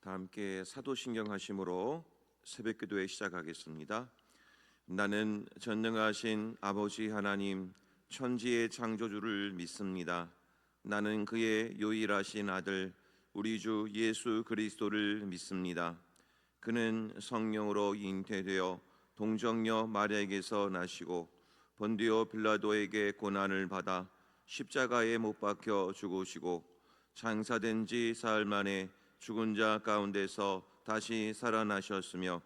다 함께 사도신경 하심으로 새벽기도회 시작하겠습니다. 나는 전능하신 아버지 하나님 천지의 창조주를 믿습니다. 나는 그의 유일하신 아들 우리 주 예수 그리스도를 믿습니다. 그는 성령으로 잉태되어 동정녀 마리아에게서 나시고 본디오 빌라도에게 고난을 받아 십자가에 못 박혀 죽으시고 장사된 지 사흘 만에 죽은 자 가운데서 다시 살아나셨으며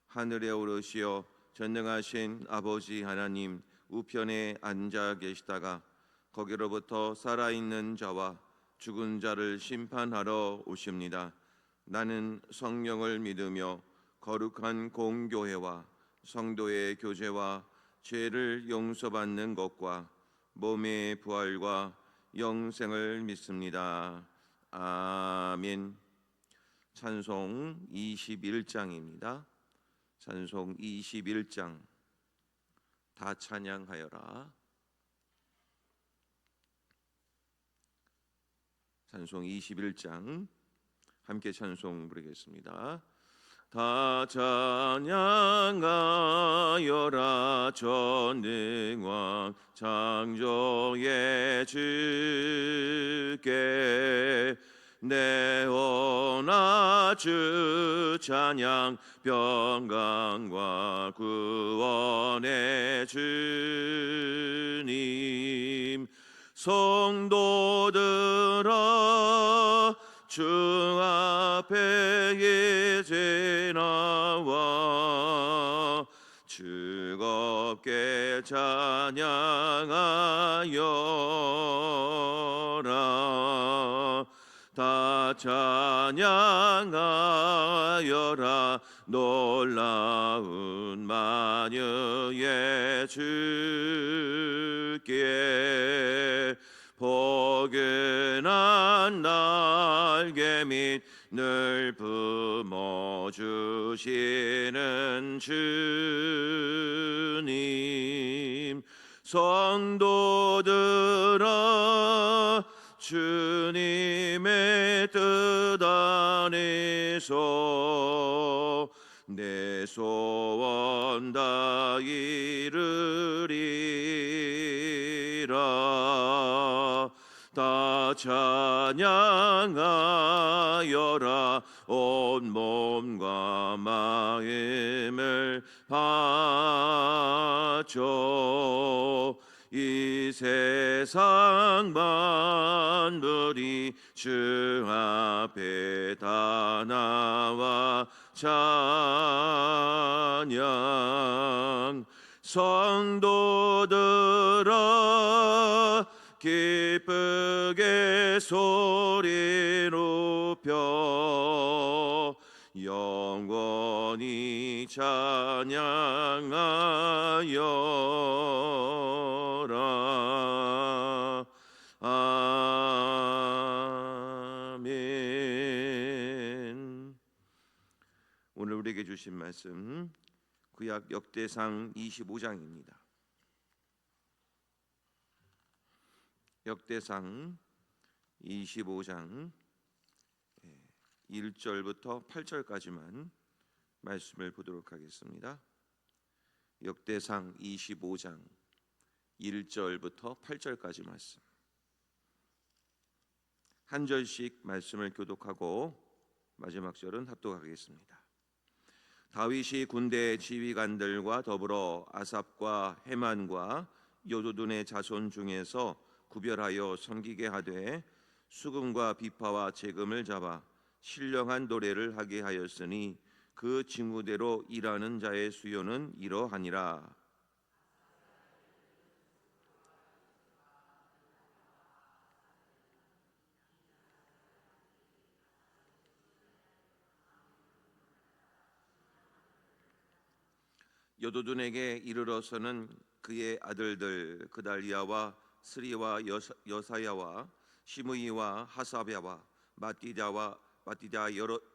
하늘에 오르시어 전능하신 아버지 하나님 우편에 앉아 계시다가 거기로부터 살아있는 자와 죽은 자를 심판하러 오십니다. 나는 성령을 믿으며 거룩한 공교회와 성도의 교제와 죄를 용서받는 것과 몸의 부활과 영생을 믿습니다. 아멘. 찬송 21장입니다. 찬송 21장 다 찬양하여라. 찬송 21장 함께 찬송 부르겠습니다. 다 찬양하여라 전능왕 창조의 주께 내오나 주 찬양 평강과 구원의 주님 성도들아 주 앞에 이제 나와 즐겁게 찬양하여라. 다 찬양하여라 놀라운 만유의 주께 포근한 날개 및 늘 품어주시는 주님 성도들아 주님의 뜻 안에서 내 소원 다 이루리라. 다 찬양하여라 온 몸과 마음을 바쳐 이 세상 만물이 주 앞에 다 나와 찬양 성도들아 기쁘게 소리 높여 영원히 찬양하여라. 아멘. 오늘 우리에게 주신 말씀 구약 역대상 25장입니다. 역대상 25장 1절부터 8절까지만 말씀을 보도록 하겠습니다. 역대상 25장 1절부터 8절까지 말씀 한 절씩 말씀을 교독하고 마지막 절은 합독하겠습니다. 다윗이 군대 지휘관들과 더불어 아삽과 헤만과 요두둔의 자손 중에서 구별하여 섬기게 하되 수금과 비파와 재금을 잡아 신령한 노래를 하게 하였으니 그 징후대로 일하는 자의 수요는 이러하니라. 여도둔에게 이르러서는 그의 아들들 그달리아와 스리와 여사야와 시므이와 하사랴와 마띠다와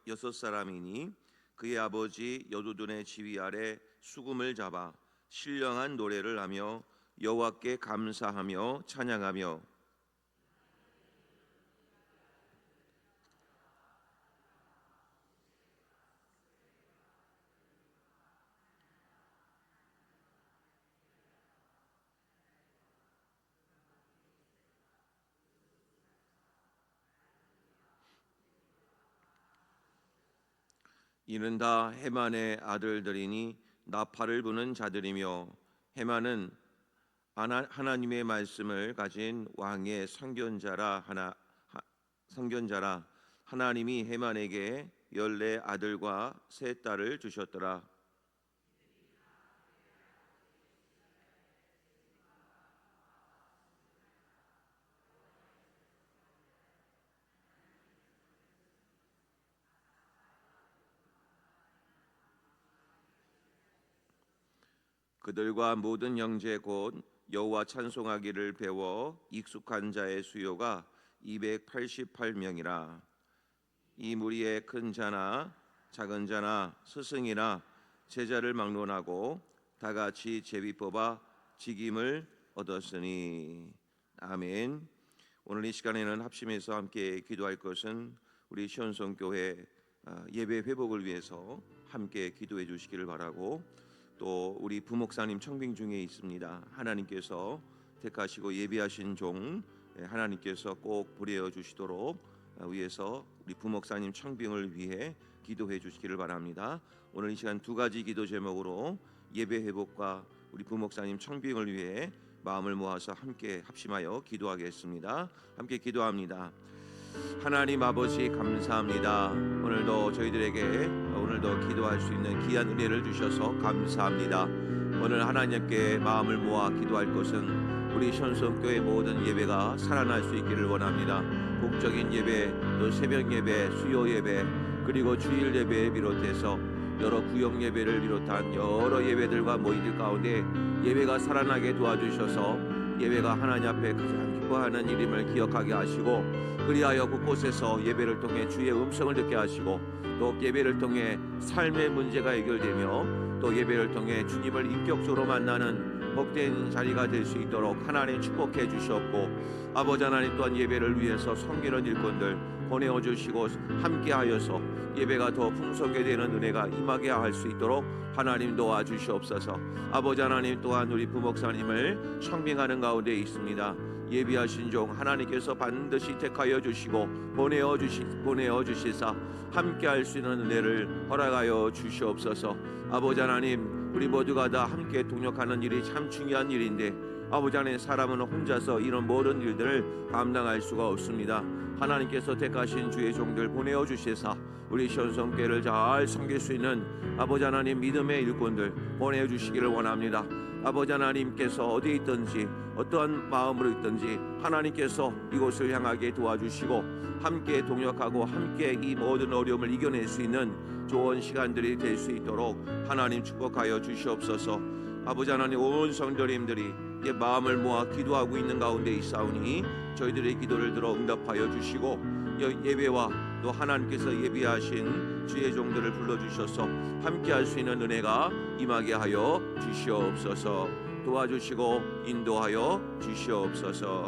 여섯 사람이니 그의 아버지 여도둔의 지휘 아래 수금을 잡아 신령한 노래를 하며 여호와께 감사하며 찬양하며 이는 다 헤만의 아들들이니 나팔을 부는 자들이며 헤만은 하나님의 말씀을 가진 왕의 선견자라. 하나님이 헤만에게 14 아들과 3 딸을 주셨더라. 그들과 모든 형제 곧 여호와 찬송하기를 배워 익숙한 자의 수요가 288명이라. 이 무리에 큰 자나 작은 자나 스승이나 제자를 막론하고 다 같이 제비 뽑아 직임을 얻었으니. 아멘. 오늘 이 시간에는 합심해서 함께 기도할 것은 우리 시온성교회 예배 회복을 위해서 함께 기도해 주시기를 바라고, 또 우리 부목사님 청빙 중에 있습니다. 하나님께서 택하시고 예비하신 종 하나님께서 꼭 보내어 주시도록 위해서 우리 부목사님 청빙을 위해 기도해 주시기를 바랍니다. 오늘 이 시간 2가지 기도 제목으로 예배 회복과 우리 부목사님 청빙을 위해 마음을 모아서 함께 합심하여 기도하겠습니다. 함께 기도합니다. 하나님 아버지 감사합니다. 오늘도 저희들에게 기도할 수 있는 귀한 은혜를 주셔서 감사합니다. 오늘 하나님께 마음을 모아 기도할 것은 우리 시온성교회 모든 예배가 살아날 수 있기를 원합니다. 공적인 예배, 또 새벽 예배, 수요 예배, 그리고 주일 예배에 비롯해서 여러 구역 예배를 비롯한 여러 예배들과 모임들 가운데 예배가 살아나게 도와주셔서 예배가 하나님 앞에 가장 기뻐하는 일임을 기억하게 하시고, 그리하여 곳곳에서 예배를 통해 주의 음성을 듣게 하시고, 또 예배를 통해 삶의 문제가 해결되며 또 예배를 통해 주님을 인격적으로 만나는 복된 자리가 될 수 있도록 하나님 축복해 주셨고, 아버지 하나님 또한 예배를 위해서 섬기는 일꾼들 보내어 주시고 함께하여서 예배가 더 풍성하게 되는 은혜가 임하게 할 수 있도록 하나님 도와주시옵소서. 아버지 하나님 또한 우리 부목사님을 청빙하는 가운데 있습니다. 예비하신 종 하나님께서 반드시 택하여 주시고 보내어 주시사 함께할 수 있는 은혜를 허락하여 주시옵소서. 아버지 하나님, 우리 모두가 다 함께 동역하는 일이 참 중요한 일인데 아버지 하나님, 사람은 혼자서 이런 모든 일들을 감당할 수가 없습니다. 하나님께서 택하신 주의 종들 보내어 주시사 우리 시온성교회를 잘 섬길 수 있는 아버지 하나님 믿음의 일꾼들 보내어 주시기를 원합니다. 아버지 하나님께서 어디에 있든지 어떠한 마음으로 있든지 하나님께서 이곳을 향하게 도와주시고 함께 동역하고 함께 이 모든 어려움을 이겨낼 수 있는 좋은 시간들이 될 수 있도록 하나님 축복하여 주시옵소서. 아버지 하나님, 온 성도님들이 마음을 모아 기도하고 있는 가운데 있사오니 저희들의 기도를 들어 응답하여 주시고, 예배와 또 하나님께서 예비하신 주의 종들을 불러주셔서 함께할 수 있는 은혜가 임하게 하여 주시옵소서. 도와주시고 인도하여 주시옵소서.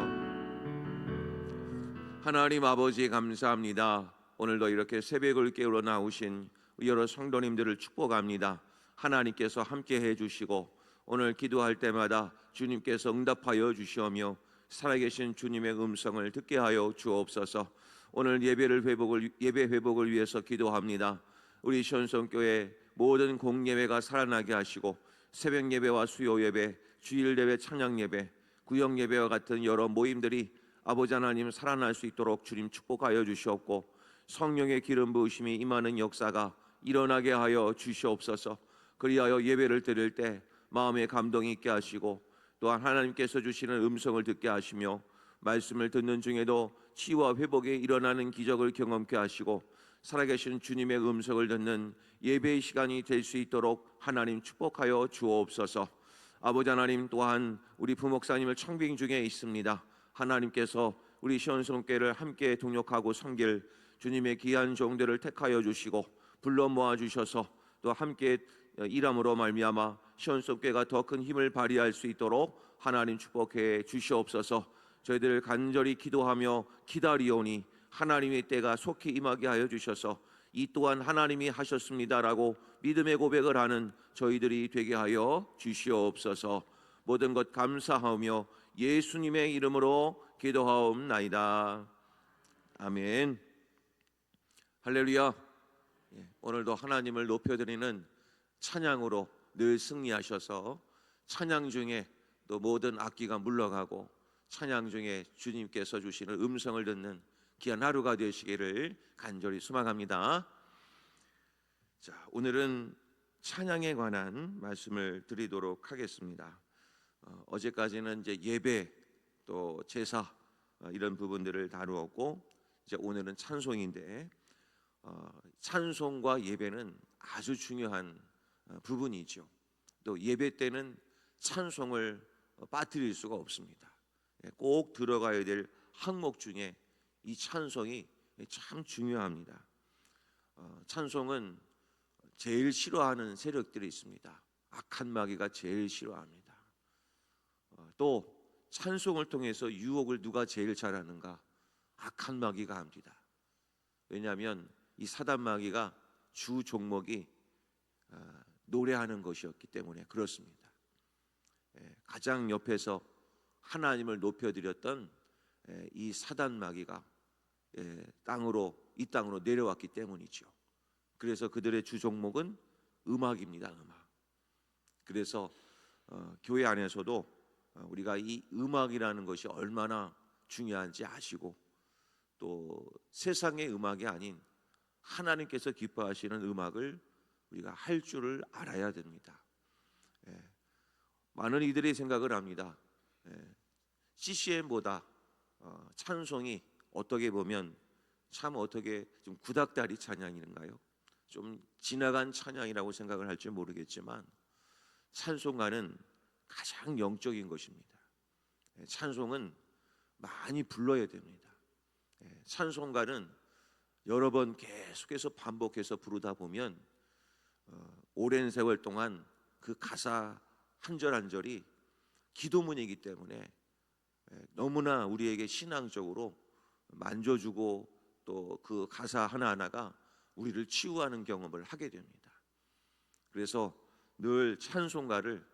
하나님 아버지 감사합니다. 오늘도 이렇게 새벽을 깨우러 나오신 여러 성도님들을 축복합니다. 하나님께서 함께해 주시고 오늘 기도할 때마다 주님께서 응답하여 주시오며 살아계신 주님의 음성을 듣게 하여 주옵소서. 오늘 예배 회복을 위해서 기도합니다. 우리 시온성교회 모든 공예배가 살아나게 하시고 새벽 예배와 수요 예배, 주일 예배, 찬양 예배, 구역 예배와 같은 여러 모임들이 아버지 하나님 살아날 수 있도록 주님 축복하여 주시옵고, 성령의 기름 부으심이 임하는 역사가 일어나게 하여 주시옵소서. 그리하여 예배를 드릴 때 마음에 감동이 있게 하시고 또한 하나님께서 주시는 음성을 듣게 하시며 말씀을 듣는 중에도 치유와 회복이 일어나는 기적을 경험케 하시고 살아계신 주님의 음성을 듣는 예배의 시간이 될 수 있도록 하나님 축복하여 주옵소서. 아버지 하나님, 또한 우리 부목사님을 청빙 중에 있습니다. 하나님께서 우리 시온성교회를 함께 동역하고 섬길 주님의 귀한 종들을 택하여 주시고 불러 모아 주셔서 또 함께 일함으로 말미암아 시온성교회가 더 큰 힘을 발휘할 수 있도록 하나님 축복해 주시옵소서. 저희들 간절히 기도하며 기다리오니 하나님의 때가 속히 임하게 하여 주셔서 이 또한 하나님이 하셨습니다라고 믿음의 고백을 하는 저희들이 되게 하여 주시옵소서. 모든 것 감사하며 예수님의 이름으로 기도하옵나이다. 아멘. 할렐루야. 오늘도 하나님을 높여드리는 찬양으로 늘 승리하셔서 찬양 중에 또 모든 악기가 물러가고 찬양 중에 주님께서 주시는 음성을 듣는 귀한 하루가 되시기를 간절히 소망합니다. 자, 오늘은 찬양에 관한 말씀을 드리도록 하겠습니다. 어제까지는 이제 예배 또 제사 이런 부분들을 다루었고 이제 오늘은 찬송인데 찬송과 예배는 아주 중요한 부분이죠. 또 예배 때는 찬송을 빠뜨릴 수가 없습니다. 꼭 들어가야 될 항목 중에 이 찬송이 참 중요합니다. 찬송은 제일 싫어하는 세력들이 있습니다. 악한 마귀가 제일 싫어합니다. 또 찬송을 통해서 유혹을 누가 제일 잘하는가? 악한 마귀가 합니다. 왜냐하면 이 사단 마귀가 주 종목이 노래하는 것이었기 때문에 그렇습니다. 가장 옆에서 하나님을 높여드렸던 이 사단 마귀가 이 땅으로 내려왔기 때문이죠. 그래서 그들의 주 종목은 음악입니다. 음악. 그래서 교회 안에서도 우리가 이 음악이라는 것이 얼마나 중요한지 아시고 또 세상의 음악이 아닌 하나님께서 기뻐하시는 음악을 우리가 할 줄을 알아야 됩니다. 많은 이들이 생각을 합니다. CCM보다 찬송이 어떻게 보면 참 어떻게 좀 구닥다리 찬양인가요? 좀 지나간 찬양이라고 생각을 할지 모르겠지만 찬송가는 가장 영적인 것입니다. 찬송은 많이 불러야 됩니다. 찬송가는 여러 번 계속해서 반복해서 부르다 보면 오랜 세월 동안 그 가사 한 절 한 절이 기도문이기 때문에 너무나 우리에게 신앙적으로 만져주고 또 그 가사 하나하나가 우리를 치유하는 경험을 하게 됩니다. 그래서 늘 찬송가를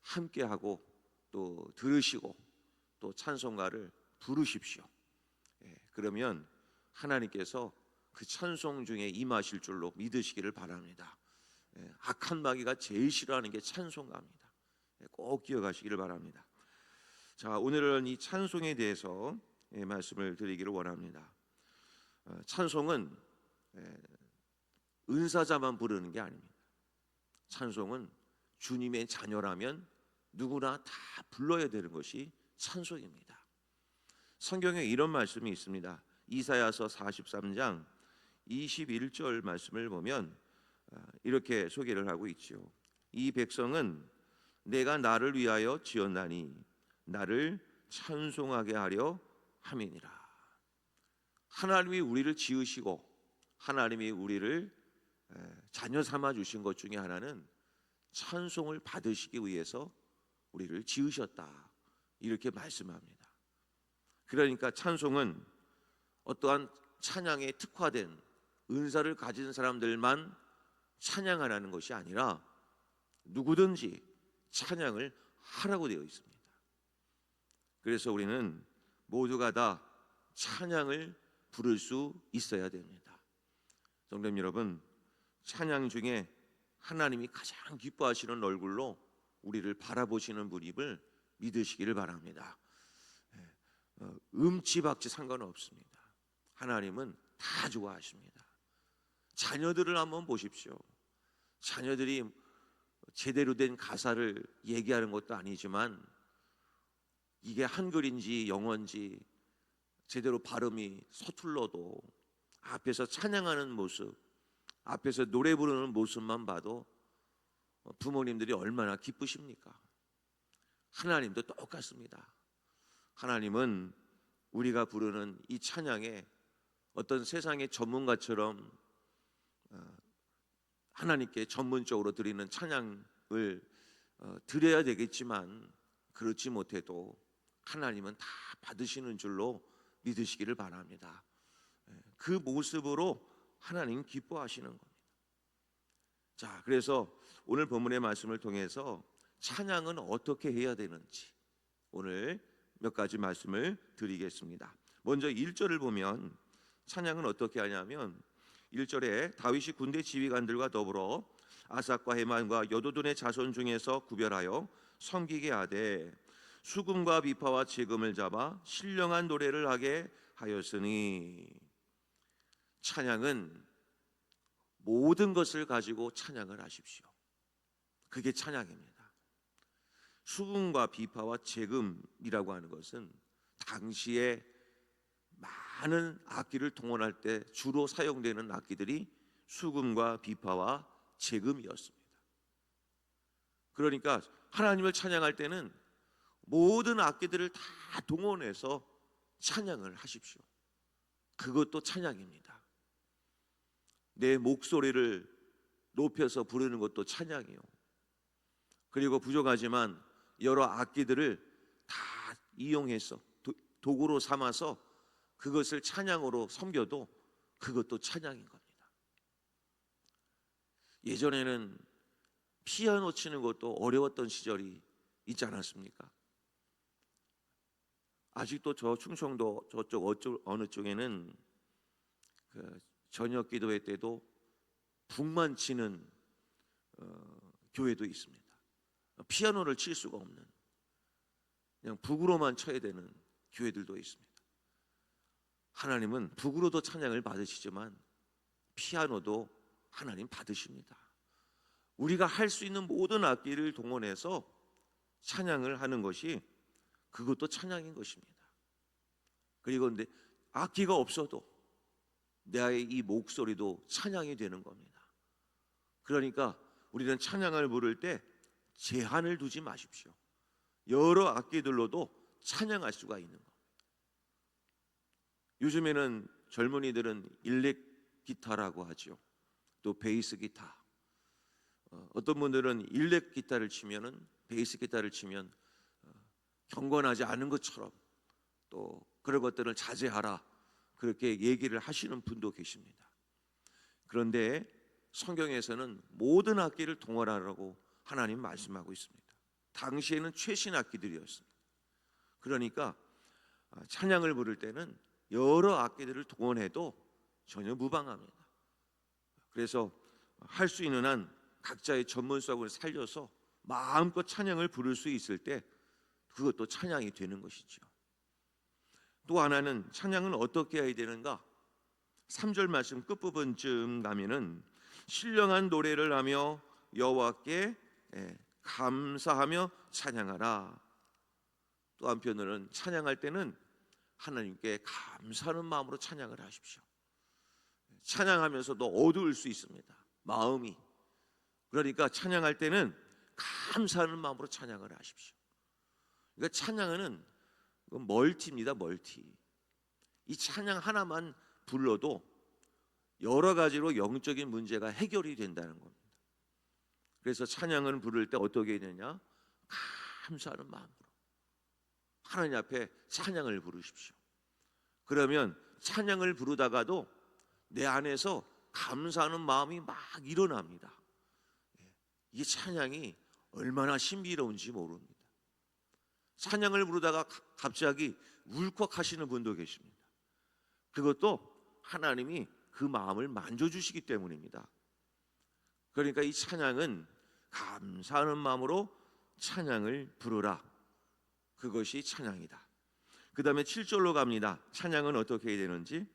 함께하고 또 들으시고 또 찬송가를 부르십시오. 그러면 하나님께서 그 찬송 중에 임하실 줄로 믿으시기를 바랍니다. 악한 마귀가 제일 싫어하는 게 찬송가입니다. 꼭 기억하시기를 바랍니다. 자, 오늘은 이 찬송에 대해서 말씀을 드리기를 원합니다. 찬송은 은사자만 부르는 게 아닙니다. 찬송은 주님의 자녀라면 누구나 다 불러야 되는 것이 찬송입니다. 성경에 이런 말씀이 있습니다. 이사야서 43장 21절 말씀을 보면 이렇게 소개를 하고 있죠. 이 백성은 내가 나를 위하여 지었나니 나를 찬송하게 하려 함이니라. 하나님이 우리를 지으시고 하나님이 우리를 자녀 삼아 주신 것 중에 하나는 찬송을 받으시기 위해서 우리를 지으셨다. 이렇게 말씀합니다. 그러니까 찬송은 어떠한 찬양에 특화된 은사를 가진 사람들만 찬양하라는 것이 아니라 누구든지 찬양을 하라고 되어 있습니다. 그래서 우리는 모두가 다 찬양을 부를 수 있어야 됩니다. 성도님 여러분, 찬양 중에 하나님이 가장 기뻐하시는 얼굴로 우리를 바라보시는 분임을 믿으시기를 바랍니다. 음치박치 상관없습니다. 하나님은 다 좋아하십니다. 자녀들을 한번 보십시오. 자녀들이 제대로 된 가사를 얘기하는 것도 아니지만 이게 한글인지 영어인지 제대로 발음이 서툴러도 앞에서 찬양하는 모습, 앞에서 노래 부르는 모습만 봐도 부모님들이 얼마나 기쁘십니까? 하나님도 똑같습니다. 하나님은 우리가 부르는 이 찬양에 어떤 세상의 전문가처럼 하나님께 전문적으로 드리는 찬양을 드려야 되겠지만 그렇지 못해도 하나님은 다 받으시는 줄로 믿으시기를 바랍니다. 그 모습으로 하나님 기뻐하시는 겁니다. 자, 그래서 오늘 본문의 말씀을 통해서 찬양은 어떻게 해야 되는지 오늘 몇 가지 말씀을 드리겠습니다. 먼저 1절을 보면 찬양은 어떻게 하냐면 1절에 다윗이 군대 지휘관들과 더불어 아삭과 헤만과 여도둔의 자손 중에서 구별하여 섬기게 하되 수금과 비파와 제금을 잡아 신령한 노래를 하게 하였으니. 찬양은 모든 것을 가지고 찬양을 하십시오. 그게 찬양입니다. 수금과 비파와 제금이라고 하는 것은 당시에 많은 악기를 동원할 때 주로 사용되는 악기들이 수금과 비파와 제금이었습니다. 그러니까 하나님을 찬양할 때는 모든 악기들을 다 동원해서 찬양을 하십시오. 그것도 찬양입니다. 내 목소리를 높여서 부르는 것도 찬양이요. 그리고 부족하지만 여러 악기들을 다 이용해서 도구로 삼아서 그것을 찬양으로 섬겨도 그것도 찬양인 겁니다. 예전에는 피아노 치는 것도 어려웠던 시절이 있지 않았습니까? 아직도 저 충청도 저쪽 어느 쪽에는 그 저녁 기도회 때도 북만 치는 교회도 있습니다. 피아노를 칠 수가 없는, 그냥 북으로만 쳐야 되는 교회들도 있습니다. 하나님은 북으로도 찬양을 받으시지만 피아노도 하나님 받으십니다. 우리가 할 수 있는 모든 악기를 동원해서 찬양을 하는 것이 그것도 찬양인 것입니다. 그리고 근데 악기가 없어도 나의 이 목소리도 찬양이 되는 겁니다. 그러니까 우리는 찬양을 부를 때 제한을 두지 마십시오. 여러 악기들로도 찬양할 수가 있는 겁니다. 요즘에는 젊은이들은 일렉 기타라고 하죠. 또 베이스 기타. 어떤 분들은 일렉 기타를 치면은, 베이스 기타를 치면 경건하지 않은 것처럼 또 그런 것들을 자제하라, 그렇게 얘기를 하시는 분도 계십니다. 그런데 성경에서는 모든 악기를 동원하라고 하나님 말씀하고 있습니다. 당시에는 최신 악기들이었습니다. 그러니까 찬양을 부를 때는 여러 악기들을 동원해도 전혀 무방합니다. 그래서 할 수 있는 한 각자의 전문성을 살려서 마음껏 찬양을 부를 수 있을 때 그것도 찬양이 되는 것이죠. 또 하나는 찬양은 어떻게 해야 되는가? 3절 말씀 끝부분쯤 가면은 신령한 노래를 하며 여호와께 감사하며 찬양하라. 또 한편으로는 찬양할 때는 하나님께 감사하는 마음으로 찬양을 하십시오. 찬양하면서도 어두울 수 있습니다, 마음이. 그러니까 찬양할 때는 감사하는 마음으로 찬양을 하십시오. 그러니까 찬양은 멀티입니다, 멀티. 이 찬양 하나만 불러도 여러 가지로 영적인 문제가 해결이 된다는 겁니다. 그래서 찬양을 부를 때 어떻게 해야 되냐? 감사하는 마음으로 하나님 앞에 찬양을 부르십시오. 그러면 찬양을 부르다가도 내 안에서 감사하는 마음이 막 일어납니다. 이 찬양이 얼마나 신비로운지 모릅니다. 찬양을 부르다가 갑자기 울컥하시는 분도 계십니다. 그것도 하나님이 그 마음을 만져주시기 때문입니다. 그러니까 이 찬양은 감사하는 마음으로 찬양을 부르라. 그것이 찬양이다. 그 다음에 7절로 갑니다. 찬양은 어떻게 해야 되는지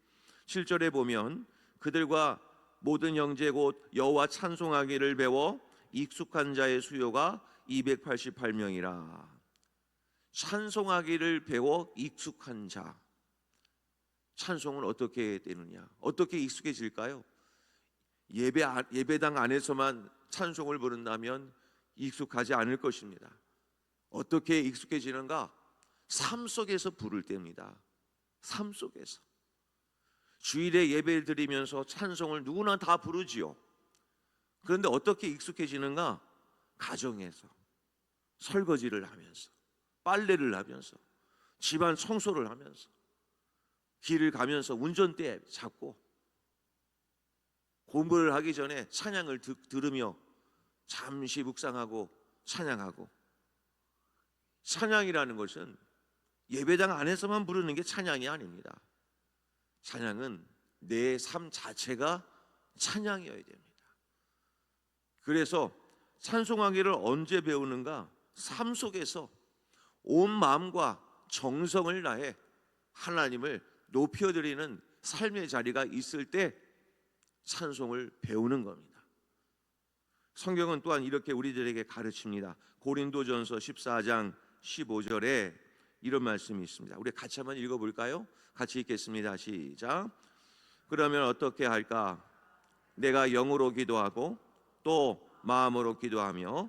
7절에 보면 그들과 모든 형제 곧 여호와 찬송하기를 배워 익숙한 자의 수요가 288명이라. 찬송하기를 배워 익숙한 자. 찬송은 어떻게 해야 되느냐? 어떻게 익숙해질까요? 예배당 안에서만 찬송을 부른다면 익숙하지 않을 것입니다. 어떻게 익숙해지는가? 삶 속에서 부를 때입니다. 삶 속에서. 주일에 예배를 드리면서 찬송을 누구나 다 부르지요. 그런데 어떻게 익숙해지는가? 가정에서, 설거지를 하면서, 빨래를 하면서, 집안 청소를 하면서, 길을 가면서 운전대 잡고 공부를 하기 전에 찬양을 들으며 잠시 묵상하고 찬양하고. 찬양이라는 것은 예배당 안에서만 부르는 게 찬양이 아닙니다. 찬양은 내 삶 자체가 찬양이어야 됩니다. 그래서 찬송하기를 언제 배우는가? 삶 속에서 온 마음과 정성을 다해 하나님을 높여드리는 삶의 자리가 있을 때 찬송을 배우는 겁니다. 성경은 또한 이렇게 우리들에게 가르칩니다. 고린도전서 14장 15절에 이런 말씀이 있습니다. 우리 같이 한번 읽어볼까요? 같이 읽겠습니다. 시작. 그러면 어떻게 할까? 내가 영으로 기도하고 또 마음으로 기도하며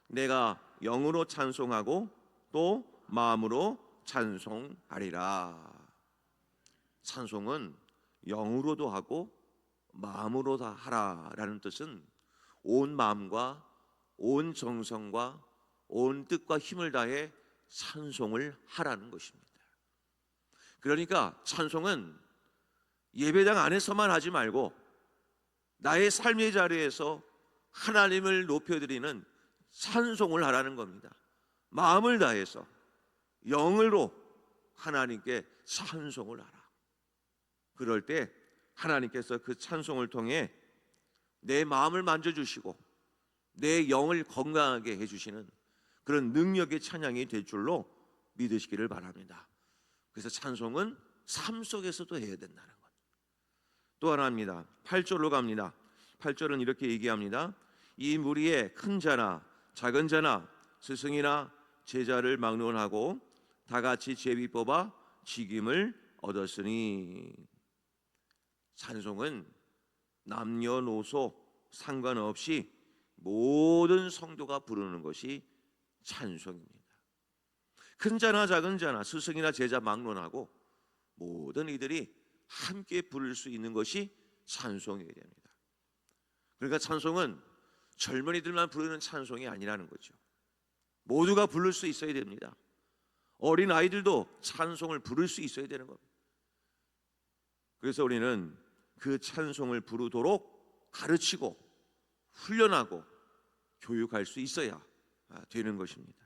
내가 영으로 찬송하고 또 마음으로 찬송하리라. 찬송은 영으로도 하고 마음으로도 하라라는 뜻은 온 마음과 온 정성과 온 뜻과 힘을 다해 찬송을 하라는 것입니다. 그러니까 찬송은 예배당 안에서만 하지 말고 나의 삶의 자리에서 하나님을 높여드리는 찬송을 하라는 겁니다. 마음을 다해서 영으로 하나님께 찬송을 하라. 그럴 때 하나님께서 그 찬송을 통해 내 마음을 만져주시고 내 영을 건강하게 해주시는 그런 능력의 찬양이 될 줄로 믿으시기를 바랍니다. 그래서 찬송은 삶 속에서도 해야 된다는 것. 또 하나입니다. 8절로 갑니다. 8절은 이렇게 얘기합니다. 이 무리에 큰 자나 작은 자나 스승이나 제자를 막론하고 다 같이 제비 뽑아 직임을 얻었으니. 찬송은 남녀노소 상관없이 모든 성도가 부르는 것이 찬송입니다. 큰 자나 작은 자나 스승이나 제자 막론하고 모든 이들이 함께 부를 수 있는 것이 찬송이어야 됩니다. 그러니까 찬송은 젊은이들만 부르는 찬송이 아니라는 거죠. 모두가 부를 수 있어야 됩니다. 어린 아이들도 찬송을 부를 수 있어야 되는 겁니다. 그래서 우리는 그 찬송을 부르도록 가르치고 훈련하고 교육할 수 있어야 되는 것입니다.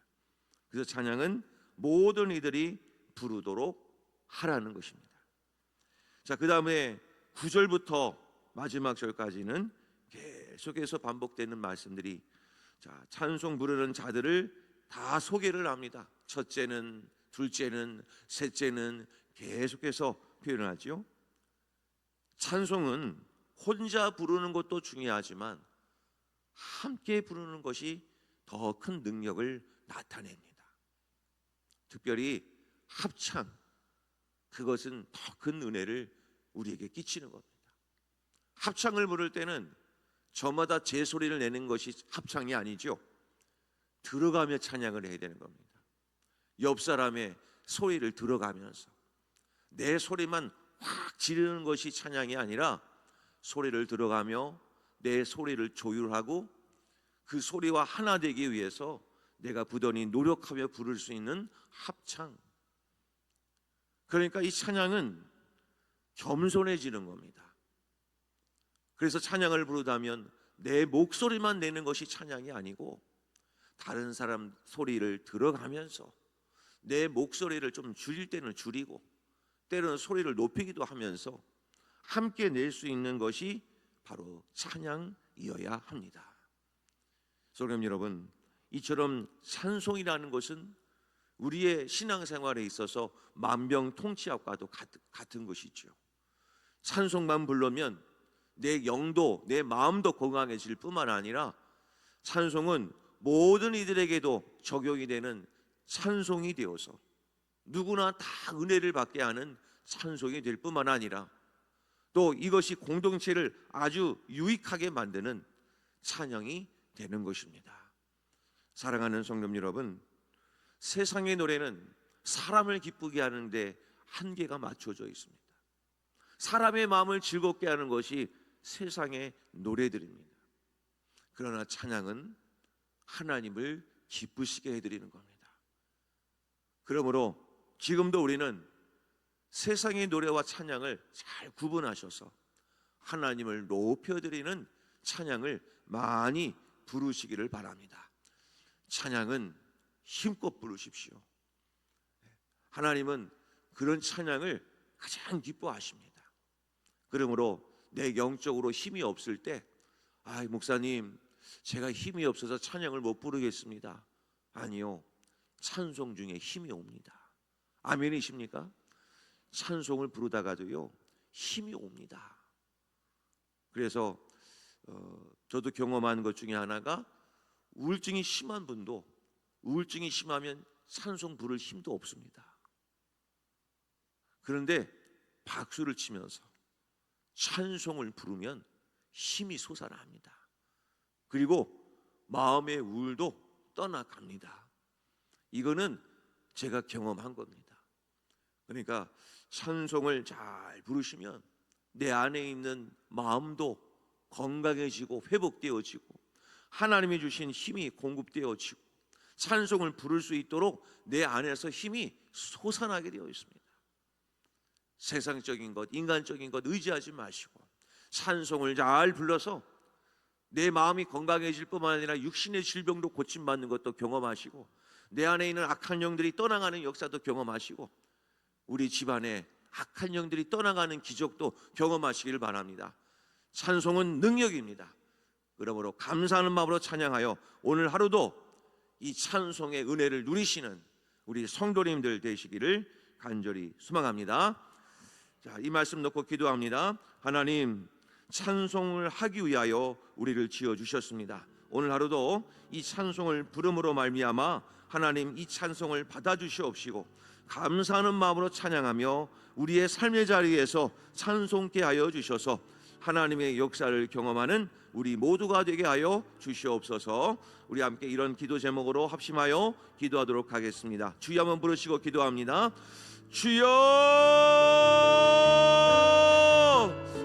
그래서 찬양은 모든 이들이 부르도록 하라는 것입니다. 자, 그 다음에 9절부터 마지막 절까지는 계속해서 반복되는 말씀들이, 자, 찬송 부르는 자들을 다 소개를 합니다. 첫째는, 둘째는, 셋째는 계속해서 표현을 하죠. 찬송은 혼자 부르는 것도 중요하지만 함께 부르는 것이 더 큰 능력을 나타냅니다. 특별히 합창, 그것은 더 큰 은혜를 우리에게 끼치는 겁니다. 합창을 부를 때는 저마다 제 소리를 내는 것이 합창이 아니죠. 들어가며 찬양을 해야 되는 겁니다. 옆 사람의 소리를 들어가면서 내 소리만 확 지르는 것이 찬양이 아니라 소리를 들어가며 내 소리를 조율하고 그 소리와 하나 되기 위해서 내가 부단히 노력하며 부를 수 있는 합창. 그러니까 이 찬양은 겸손해지는 겁니다. 그래서 찬양을 부르다면 내 목소리만 내는 것이 찬양이 아니고 다른 사람 소리를 들어가면서 내 목소리를 좀 줄일 때는 줄이고 때로는 소리를 높이기도 하면서 함께 낼 수 있는 것이 바로 찬양이어야 합니다. 소령 여러분, 이처럼 찬송이라는 것은 우리의 신앙생활에 있어서 만병통치약과도 같은 것이죠. 찬송만 부르면 내 영도 내 마음도 건강해질 뿐만 아니라 찬송은 모든 이들에게도 적용이 되는 찬송이 되어서 누구나 다 은혜를 받게 하는 찬송이 될 뿐만 아니라 또 이것이 공동체를 아주 유익하게 만드는 찬양이 되는 것입니다. 사랑하는 성도 여러분, 세상의 노래는 사람을 기쁘게 하는데 한계가 맞춰져 있습니다. 사람의 마음을 즐겁게 하는 것이 세상의 노래들입니다. 그러나 찬양은 하나님을 기쁘시게 해드리는 겁니다. 그러므로 지금도 우리는 세상의 노래와 찬양을 잘 구분하셔서 하나님을 높여드리는 찬양을 많이 부르시기를 바랍니다. 찬양은 힘껏 부르십시오. 하나님은 그런 찬양을 가장 기뻐하십니다. 그러므로 내 영적으로 힘이 없을 때, 목사님, 제가 힘이 없어서 찬양을 못 부르겠습니다. 아니요, 찬송 중에 힘이 옵니다. 아멘이십니까? 찬송을 부르다가도요, 힘이 옵니다. 그래서 저도 경험한 것 중에 하나가, 우울증이 심한 분도 우울증이 심하면 찬송 부를 힘도 없습니다. 그런데 박수를 치면서 찬송을 부르면 힘이 솟아납니다. 그리고 마음의 우울도 떠나갑니다. 이거는 제가 경험한 겁니다. 그러니까 찬송을 잘 부르시면 내 안에 있는 마음도 건강해지고 회복되어지고, 하나님이 주신 힘이 공급되어지고, 찬송을 부를 수 있도록 내 안에서 힘이 솟아나게 되어 있습니다. 세상적인 것, 인간적인 것 의지하지 마시고 찬송을 잘 불러서 내 마음이 건강해질 뿐만 아니라 육신의 질병도 고침받는 것도 경험하시고, 내 안에 있는 악한 영들이 떠나가는 역사도 경험하시고, 우리 집안에 악한 영들이 떠나가는 기적도 경험하시길 바랍니다. 찬송은 능력입니다. 그러므로 감사하는 마음으로 찬양하여 오늘 하루도 이 찬송의 은혜를 누리시는 우리 성도님들 되시기를 간절히 소망합니다. 자, 이 말씀 놓고 기도합니다. 하나님, 찬송을 하기 위하여 우리를 지어주셨습니다. 오늘 하루도 이 찬송을 부름으로 말미암아 하나님 이 찬송을 받아주시옵시고, 감사하는 마음으로 찬양하며 우리의 삶의 자리에서 찬송케 하여 주셔서 하나님의 역사를 경험하는 우리 모두가 되게 하여 주시옵소서. 우리 함께 이런 기도 제목으로 합심하여 기도하도록 하겠습니다. 주여 한번 부르시고 기도합니다. 주여!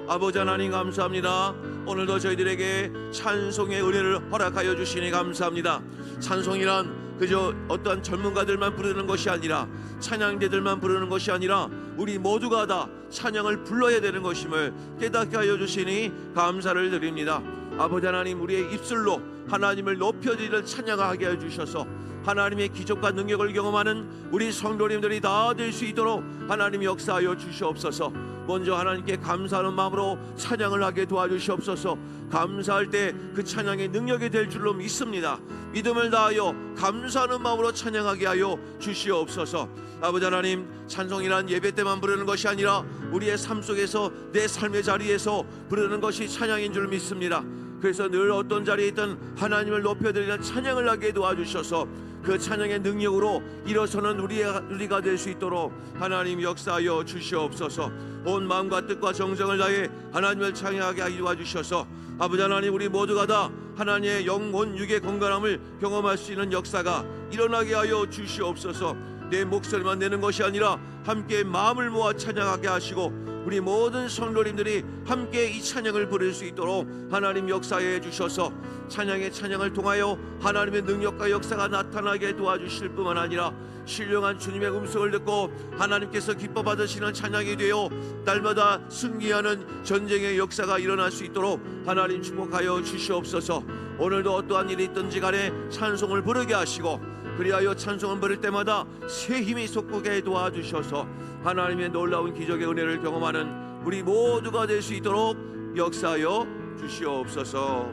아버지 하나님 감사합니다. 오늘도 저희들에게 찬송의 은혜를 허락하여 주시니 감사합니다. 찬송이란 그저 어떠한 전문가들만 부르는 것이 아니라, 찬양대들만 부르는 것이 아니라 우리 모두가 다 찬양을 불러야 되는 것임을 깨닫게 하여 주시니 감사를 드립니다. 아버지 하나님, 우리의 입술로 하나님을 높여드리는 찬양하게 해주셔서 하나님의 기적과 능력을 경험하는 우리 성도님들이 다 될 수 있도록 하나님 역사하여 주시옵소서. 먼저 하나님께 감사하는 마음으로 찬양을 하게 도와주시옵소서. 감사할 때 그 찬양의 능력이 될 줄로 믿습니다. 믿음을 다하여 감사하는 마음으로 찬양하게 하여 주시옵소서. 아버지 하나님, 찬송이란 예배 때만 부르는 것이 아니라 우리의 삶 속에서, 내 삶의 자리에서 부르는 것이 찬양인 줄 믿습니다. 그래서 늘 어떤 자리에 있든 하나님을 높여드리는 찬양을 하게 도와주셔서 그 찬양의 능력으로 일어서는 우리가 될 수 있도록 하나님 역사하여 주시옵소서. 온 마음과 뜻과 정성을 다해 하나님을 찬양하게 하여 도와주셔서 아버지 하나님, 우리 모두가 다 하나님의 영혼 육의 건강함을 경험할 수 있는 역사가 일어나게 하여 주시옵소서. 내 목소리만 내는 것이 아니라 함께 마음을 모아 찬양하게 하시고, 우리 모든 성도님들이 함께 이 찬양을 부를 수 있도록 하나님 역사해 주셔서 찬양을 통하여 하나님의 능력과 역사가 나타나게 도와주실 뿐만 아니라 신령한 주님의 음성을 듣고 하나님께서 기뻐 받으시는 찬양이 되어 날마다 승리하는 전쟁의 역사가 일어날 수 있도록 하나님 축복하여 주시옵소서. 오늘도 어떠한 일이 있든지 간에 찬송을 부르게 하시고, 그리하여 찬송을 부를 때마다 새 힘이 솟구게 도와주셔서 하나님의 놀라운 기적의 은혜를 경험하는 우리 모두가 될 수 있도록 역사하여 주시옵소서.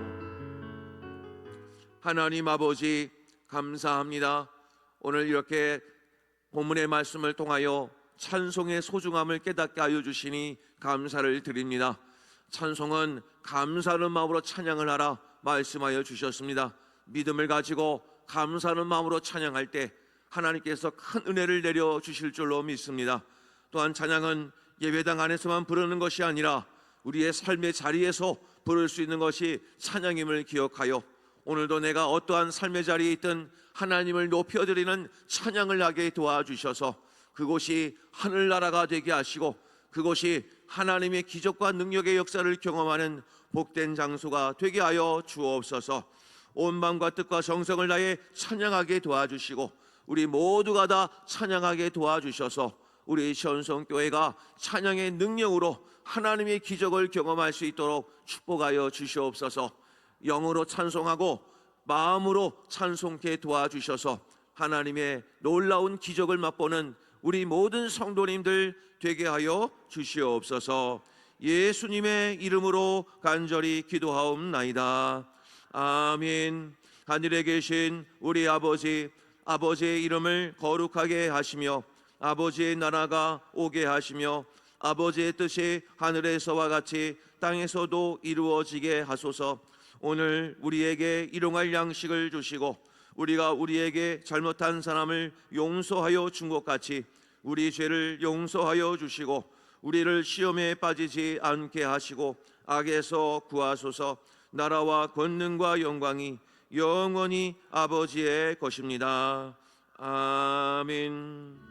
하나님 아버지 감사합니다. 오늘 이렇게 본문의 말씀을 통하여 찬송의 소중함을 깨닫게 하여 주시니 감사를 드립니다. 찬송은 감사하는 마음으로 찬양을 하라 말씀하여 주셨습니다. 믿음을 가지고 감사하는 마음으로 찬양할 때 하나님께서 큰 은혜를 내려 주실 줄로 믿습니다. 또한 찬양은 예배당 안에서만 부르는 것이 아니라 우리의 삶의 자리에서 부를 수 있는 것이 찬양임을 기억하여 오늘도 내가 어떠한 삶의 자리에 있든 하나님을 높여드리는 찬양을 하게 도와주셔서 그곳이 하늘나라가 되게 하시고 그곳이 하나님의 기적과 능력의 역사를 경험하는 복된 장소가 되게 하여 주옵소서. 온 마음과 뜻과 정성을 다해 찬양하게 도와주시고 우리 모두가 다 찬양하게 도와주셔서 우리 시온성교회가 찬양의 능력으로 하나님의 기적을 경험할 수 있도록 축복하여 주시옵소서. 영으로 찬송하고 마음으로 찬송케 도와주셔서 하나님의 놀라운 기적을 맛보는 우리 모든 성도님들 되게 하여 주시옵소서. 예수님의 이름으로 간절히 기도하옵나이다. 아멘. 하늘에 계신 우리 아버지, 아버지의 이름을 거룩하게 하시며 아버지의 나라가 오게 하시며 아버지의 뜻이 하늘에서와 같이 땅에서도 이루어지게 하소서. 오늘 우리에게 일용할 양식을 주시고 우리가 우리에게 잘못한 사람을 용서하여 준 것 같이 우리 죄를 용서하여 주시고 우리를 시험에 빠지지 않게 하시고 악에서 구하소서. 나라와 권능과 영광이 영원히 아버지의 것입니다. 아멘.